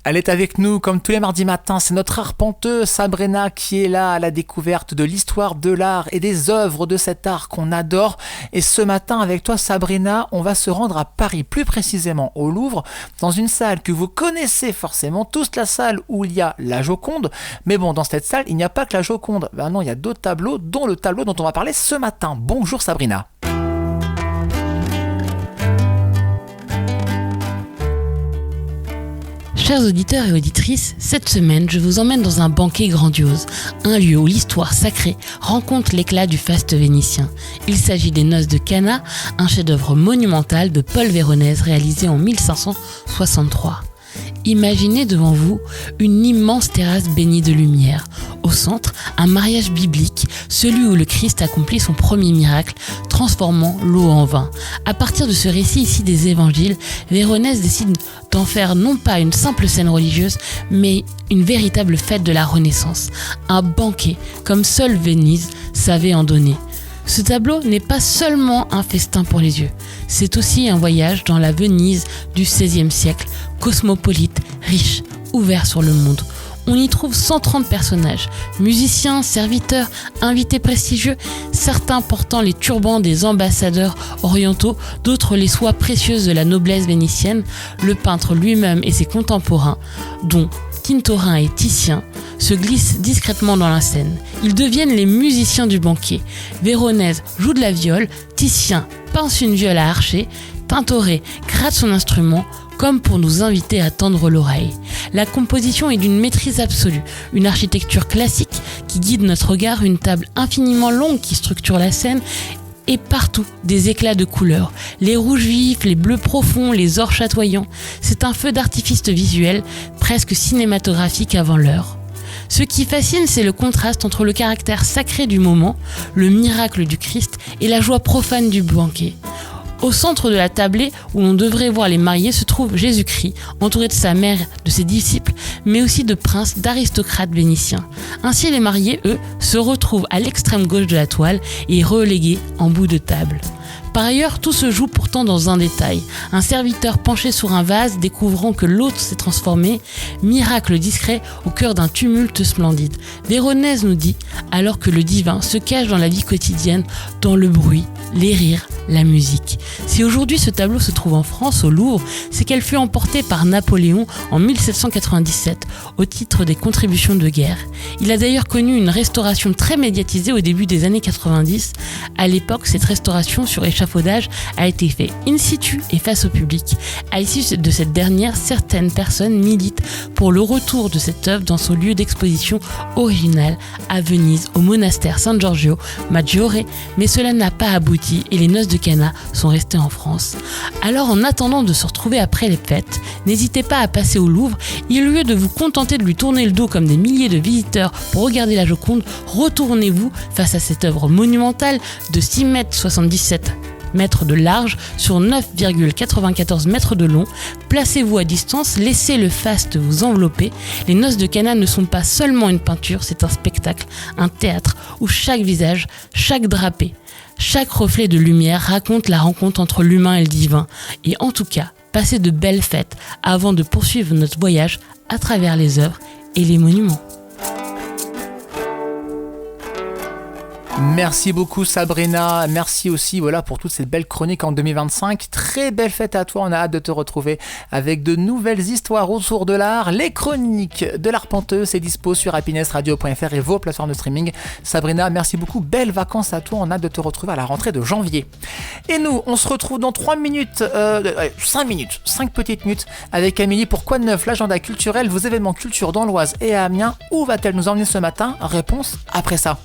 Elle est avec nous comme tous les mardis matins, c'est notre arpenteuse Sabrina qui est là à la découverte de l'histoire de l'art et des œuvres de cet art qu'on adore. Et ce matin avec toi Sabrina, on va se rendre à Paris, plus précisément au Louvre, dans une salle que vous connaissez forcément tous, la salle où il y a la Joconde. Mais bon, dans cette salle, il n'y a pas que la Joconde. Ben non, il y a d'autres tableaux, dont le tableau dont on va parler ce matin. Bonjour Sabrina. Chers auditeurs et auditrices, cette semaine, je vous emmène dans un banquet grandiose, un lieu où l'histoire sacrée rencontre l'éclat du faste vénitien. Il s'agit des Noces de Cana, un chef-d'œuvre monumental de Paul Véronèse réalisé en 1563. Imaginez devant vous une immense terrasse baignée de lumière. Au centre, un mariage biblique, celui où le Christ accomplit son premier miracle, transformant l'eau en vin. À partir de ce récit ici des évangiles, Véronèse décide d'en faire non pas une simple scène religieuse, mais une véritable fête de la Renaissance. Un banquet, comme seule Venise savait en donner. Ce tableau n'est pas seulement un festin pour les yeux, c'est aussi un voyage dans la Venise du XVIe siècle, cosmopolite, riche, ouvert sur le monde. On y trouve 130 personnages, musiciens, serviteurs, invités prestigieux, certains portant les turbans des ambassadeurs orientaux, d'autres les soies précieuses de la noblesse vénitienne, le peintre lui-même et ses contemporains, dont Tintorin et Titien, se glissent discrètement dans la scène. Ils deviennent les musiciens du banquet. Véronèse joue de la viole, Titien pince une viole à archer, Tintoret gratte son instrument, comme pour nous inviter à tendre l'oreille. La composition est d'une maîtrise absolue, une architecture classique qui guide notre regard, une table infiniment longue qui structure la scène, et partout des éclats de couleurs, les rouges vifs, les bleus profonds, les ors chatoyants. C'est un feu d'artifice visuel, presque cinématographique avant l'heure. Ce qui fascine, c'est le contraste entre le caractère sacré du moment, le miracle du Christ, et la joie profane du banquet. Au centre de la tablée, où l'on devrait voir les mariés, se trouve Jésus-Christ, entouré de sa mère, de ses disciples, mais aussi de princes, d'aristocrates vénitiens. Ainsi, les mariés, eux, se retrouvent à l'extrême gauche de la toile et relégués en bout de table. Par ailleurs, tout se joue pourtant dans un détail. Un serviteur penché sur un vase, découvrant que l'autre s'est transformé, miracle discret au cœur d'un tumulte splendide. Véronèse nous dit, alors que le divin se cache dans la vie quotidienne, dans le bruit, les rires, la musique. Si aujourd'hui ce tableau se trouve en France, au Louvre, c'est qu'elle fut emportée par Napoléon en 1797 au titre des contributions de guerre. Il a d'ailleurs connu une restauration très médiatisée au début des années 90. À l'époque, cette restauration sur échafaudage a été faite in situ et face au public. À l'issue de cette dernière, certaines personnes militent pour le retour de cette œuvre dans son lieu d'exposition original à Venise, au monastère San Giorgio Maggiore, mais cela n'a pas abouti et les Noces de Cana sont restées en France. Alors en attendant de se retrouver après les fêtes, n'hésitez pas à passer au Louvre et au lieu de vous contenter de lui tourner le dos comme des milliers de visiteurs pour regarder la Joconde, retournez-vous face à cette œuvre monumentale de 6,77 mètres de large sur 9,94 mètres de long. Placez-vous à distance, laissez le faste vous envelopper. Les Noces de Cana ne sont pas seulement une peinture, c'est un spectacle, un théâtre où chaque visage, chaque drapé, chaque reflet de lumière raconte la rencontre entre l'humain et le divin. Et en tout cas, passez de belles fêtes avant de poursuivre notre voyage à travers les œuvres et les monuments. Merci beaucoup Sabrina, merci aussi pour toutes ces belles chroniques en 2025. Très belle fête à toi, on a hâte de te retrouver avec de nouvelles histoires autour de l'art. Les chroniques de l'arpenteuse, c'est dispo sur happinessradio.fr et vos plateformes de streaming. Sabrina, merci beaucoup, belles vacances à toi, on a hâte de te retrouver à la rentrée de janvier. Et nous, on se retrouve dans 5 petites minutes avec Amélie pour Quoi de neuf, l'agenda culturel, vos événements culture dans l'Oise et à Amiens. Où va-t-elle nous emmener ce matin? Réponse après ça.